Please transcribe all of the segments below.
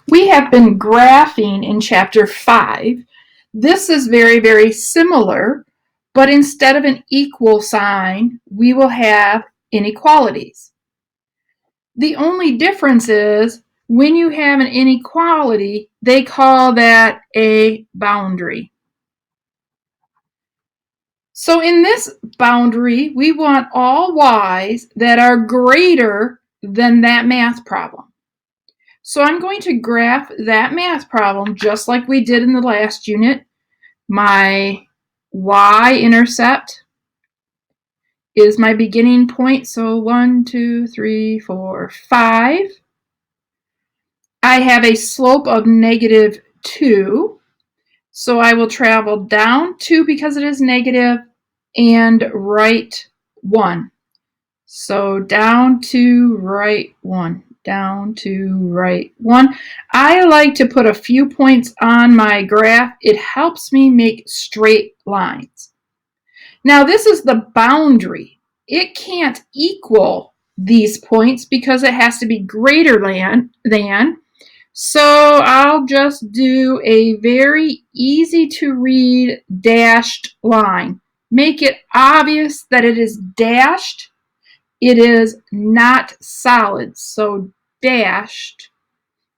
We have been graphing in chapter 5. This is very, very similar, but instead of an equal sign, we will have inequalities. The only difference is when you have an inequality, they call that a boundary. So in this boundary, we want all y's that are greater than that math problem. So I'm going to graph that math problem just like we did in the last unit. My y-intercept is my beginning point. So 1, 2, 3, 4, 5. I have a slope of -2. So I will travel down 2 because it is negative and right 1. So down to right 1. Down to right 1. I like to put a few points on my graph. It helps me make straight lines. Now this is the boundary. It can't equal these points because it has to be greater than. So I'll just do a very easy to read dashed line. Make it obvious that it is dashed. It is not solid. So dashed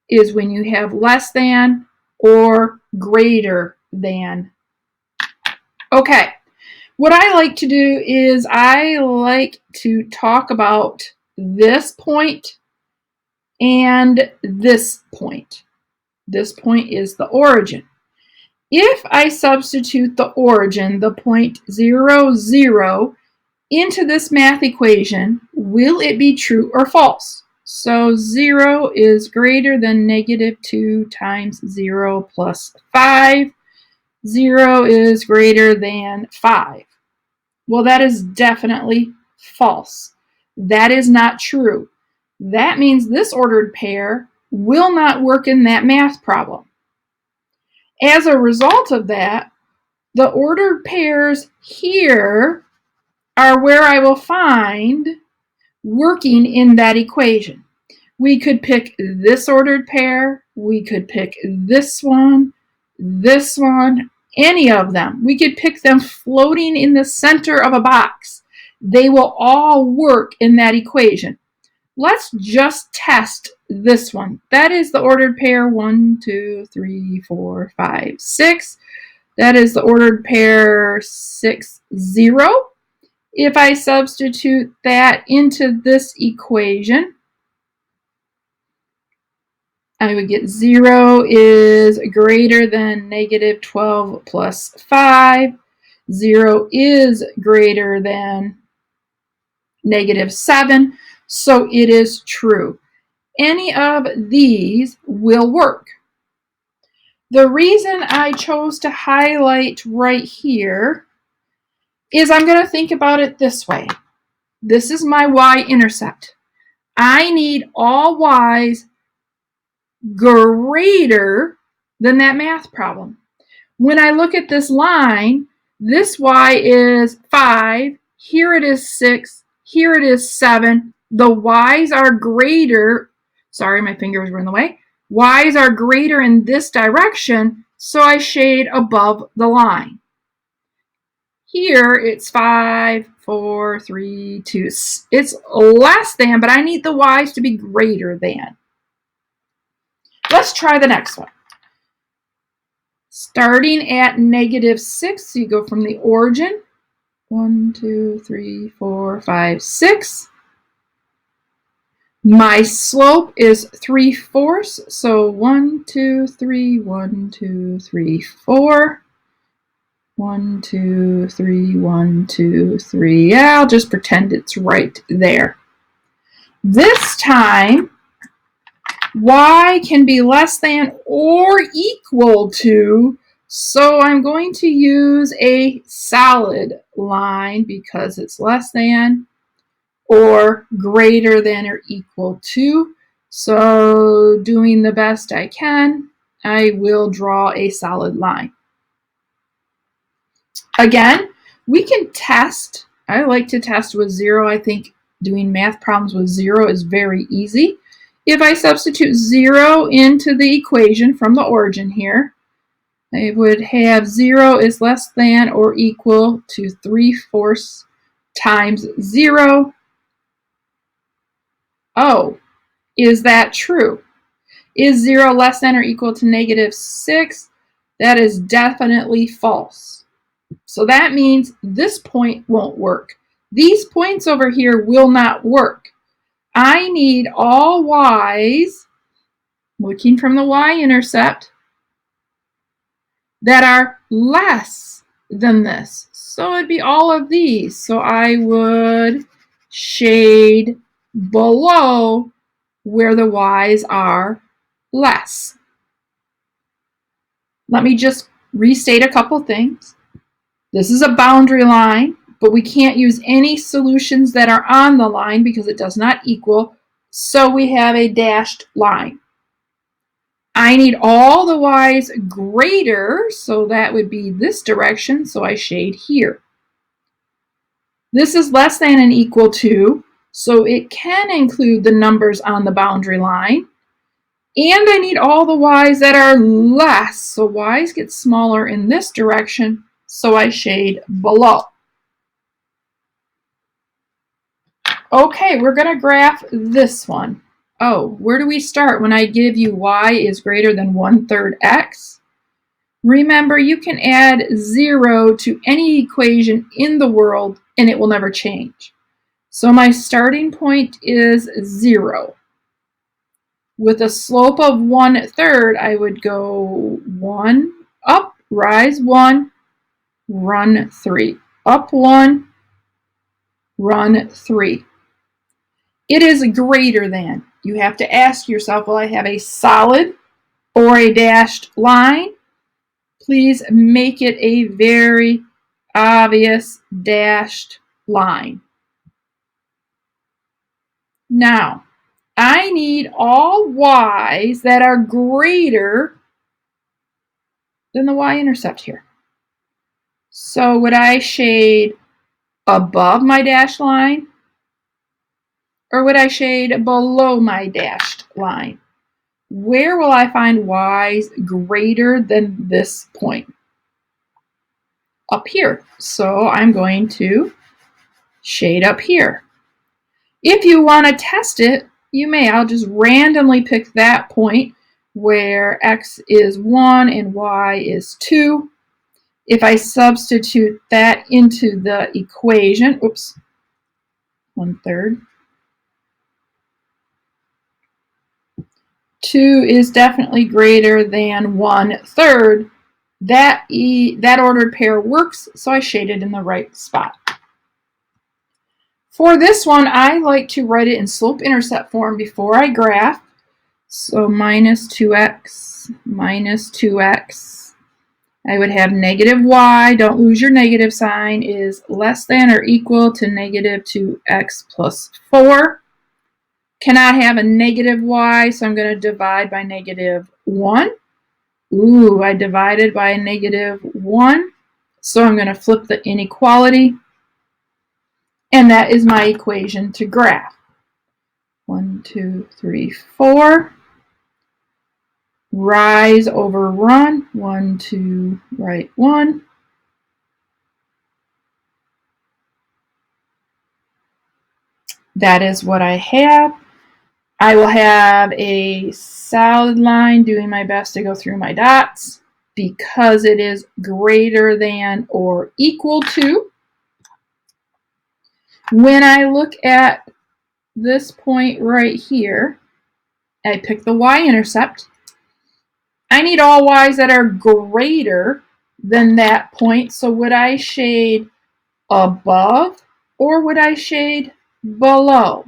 is when you have less than or greater than. Okay, what I like to do is I like to talk about this point and this point. This point is the origin. If I substitute the origin, the point 0, 0, into this math equation, will it be true or false? So 0 is greater than -2 times 0 plus 5. 0 is greater than 5. Well, that is definitely false. That is not true. That means this ordered pair will not work in that math problem. As a result of that, the ordered pairs here are where I will find working in that equation. We could pick this ordered pair, we could pick this one, any of them. We could pick them floating in the center of a box. They will all work in that equation. Let's just test this one. That is the ordered pair 1, 2, 3, 4, 5, 6. That is the ordered pair 6, 0. If I substitute that into this equation, I would get 0 is greater than -12 plus 5. 0 is greater than -7. So it is true. Any of these will work. The reason I chose to highlight right here is I'm going to think about it this way. This is my y-intercept. I need all y's greater than that math problem. When I look at this line, this y is 5, here it is 6, here it is 7. The y's are greater, sorry, my fingers were in the way. Y's are greater in this direction, so I shade above the line. Here it's 5, 4, 3, 2. It's less than, but I need the y's to be greater than. Let's try the next one. Starting at -6, you go from the origin. 1, 2, 3, 4, 5, 6. My slope is 3/4, so 1, 2, 3, 1, 2, 3, 4. 1, 2, 3, 1, 2, 3. Yeah, I'll just pretend it's right there. This time, y can be less than or equal to, so I'm going to use a solid line because it's less than or greater than or equal to. So doing the best I can, I will draw a solid line. Again, we can test. I like to test with 0. I think doing math problems with 0 is very easy. If I substitute 0 into the equation from the origin here, I would have 0 is less than or equal to 3/4 times 0. Oh, is that true? Is 0 less than or equal to -6? That is definitely false. So that means this point won't work. These points over here will not work. I need all y's, looking from the y-intercept, that are less than this. So it'd be all of these. So I would shade below where the y's are less. Let me just restate a couple things. This is a boundary line, but we can't use any solutions that are on the line because it does not equal, so we have a dashed line. I need all the y's greater, so that would be this direction, so I shade here. This is less than and equal to, so it can include the numbers on the boundary line. And I need all the y's that are less, so y's get smaller in this direction, so I shade below. Okay, we're going to graph this one. Oh, where do we start when I give you y is greater than 1/3 x? Remember, you can add 0 to any equation in the world and it will never change. So my starting point is 0. With a slope of 1/3, I would go 1, up, rise 1, run 3. Up 1, run 3. It is greater than. You have to ask yourself, will I have a solid or a dashed line? Please make it a very obvious dashed line. Now, I need all y's that are greater than the y-intercept here. So would I shade above my dashed line? Or would I shade below my dashed line? Where will I find y's greater than this point? Up here. So I'm going to shade up here. If you want to test it, you may. I'll just randomly pick that point where x is 1 and y is 2. If I substitute that into the equation, oops, 1/3. 2 is definitely greater than 1/3. That ordered pair works, so I shaded in the right spot. For this one, I like to write it in slope-intercept form before I graph. So minus 2x, minus 2x. I would have negative y, don't lose your negative sign, is less than or equal to negative 2x plus 4. Cannot have a negative y, so I'm going to divide by -1. Ooh, I divided by a -1, so I'm going to flip the inequality, and that is my equation to graph. 1, 2, 3, 4. Rise over run. 1, 2, right 1. That is what I have. I will have a solid line, doing my best to go through my dots because it is greater than or equal to. When I look at this point right here, I pick the y-intercept. I need all y's that are greater than that point. So would I shade above or would I shade below?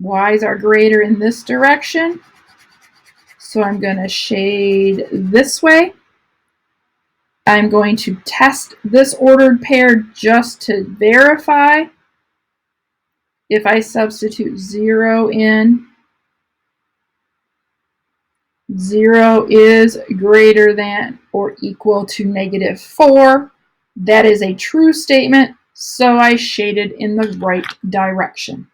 Y's are greater in this direction, so I'm going to shade this way. I'm going to test this ordered pair just to verify. If I substitute 0 in, 0 is greater than or equal to -4. That is a true statement, so I shaded in the right direction.